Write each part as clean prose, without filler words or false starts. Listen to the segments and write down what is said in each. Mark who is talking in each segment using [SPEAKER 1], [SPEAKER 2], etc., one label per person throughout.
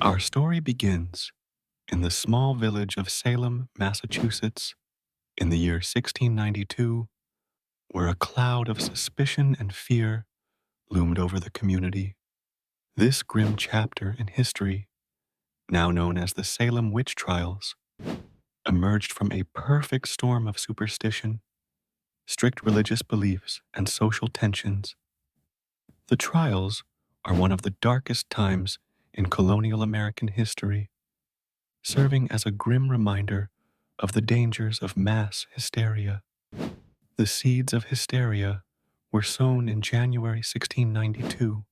[SPEAKER 1] Our story begins in the small village of Salem, Massachusetts, in the year 1692, where a cloud of suspicion and fear loomed over the community. This grim chapter in history, now known as the Salem Witch Trials, emerged from a perfect storm of superstition, strict religious beliefs, and social tensions. The trials are one of the darkest times in colonial American history, serving as a grim reminder of the dangers of mass hysteria. The seeds of hysteria were sown in January 1692,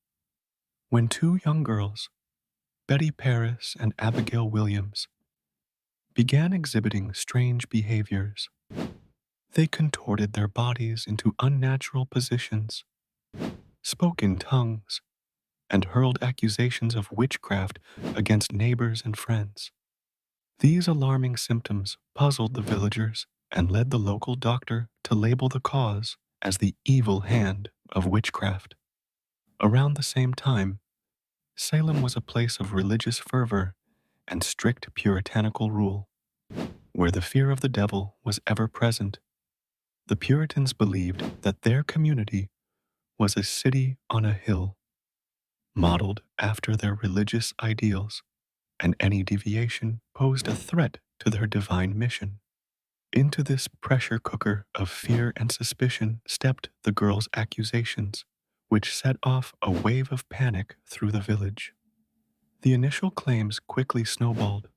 [SPEAKER 1] when two young girls, Betty Parris and Abigail Williams, began exhibiting strange behaviors. They contorted their bodies into unnatural positions, spoke in tongues, and hurled accusations of witchcraft against neighbors and friends. These alarming symptoms puzzled the villagers and led the local doctor to label the cause as the evil hand of witchcraft. Around the same time, Salem was a place of religious fervor and strict puritanical rule, where the fear of the devil was ever present. The Puritans believed that their community was a city on a hill, modeled after their religious ideals, and any deviation posed a threat to their divine mission. Into this pressure cooker of fear and suspicion stepped the girls' accusations, which set off a wave of panic through the village. The initial claims quickly snowballed,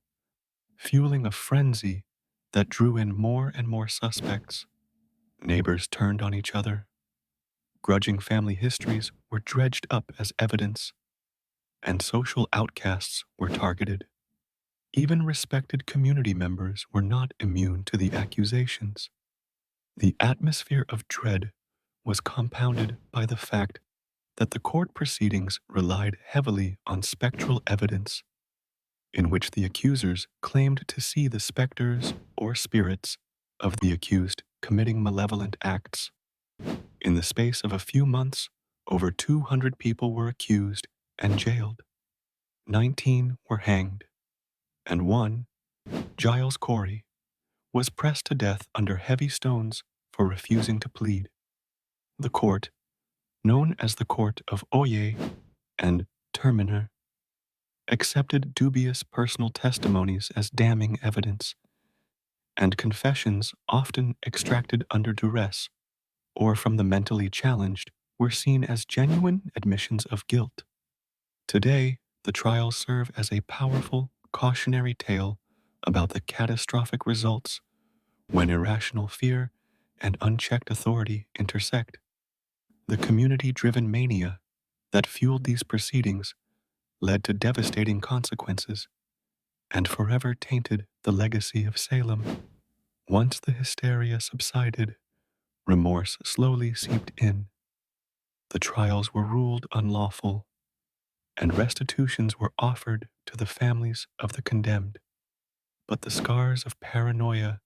[SPEAKER 1] fueling a frenzy that drew in more and more suspects. Neighbors turned on each other. Grudging family histories were dredged up as evidence, and social outcasts were targeted. Even respected community members were not immune to the accusations. The atmosphere of dread was compounded by the fact that the court proceedings relied heavily on spectral evidence, in which the accusers claimed to see the specters or spirits of the accused committing malevolent acts. In the space of a few months, over 200 people were accused and jailed. 19 were hanged, and one, Giles Corey, was pressed to death under heavy stones for refusing to plead. The court, known as the Court of Oye and Terminer, accepted dubious personal testimonies as damning evidence, and confessions often extracted under duress or from the mentally challenged were seen as genuine admissions of guilt. Today, the trials serve as a powerful, cautionary tale about the catastrophic results when irrational fear and unchecked authority intersect. The community-driven mania that fueled these proceedings led to devastating consequences and forever tainted the legacy of Salem. Once the hysteria subsided, remorse slowly seeped in. The trials were ruled unlawful, and restitutions were offered to the families of the condemned. But the scars of paranoia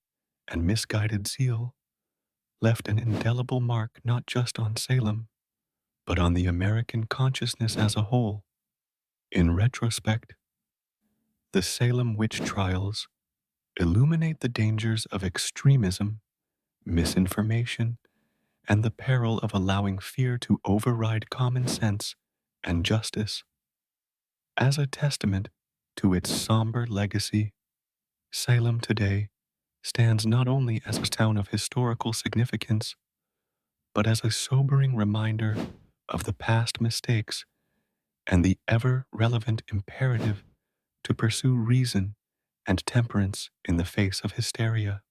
[SPEAKER 1] and misguided zeal left an indelible mark not just on Salem, but on the American consciousness as a whole. In retrospect, the Salem Witch Trials illuminate the dangers of extremism, misinformation, and the peril of allowing fear to override common sense and justice. As a testament to its somber legacy, Salem today stands not only as a town of historical significance, but as a sobering reminder of the past mistakes and the ever-relevant imperative to pursue reason and temperance in the face of hysteria.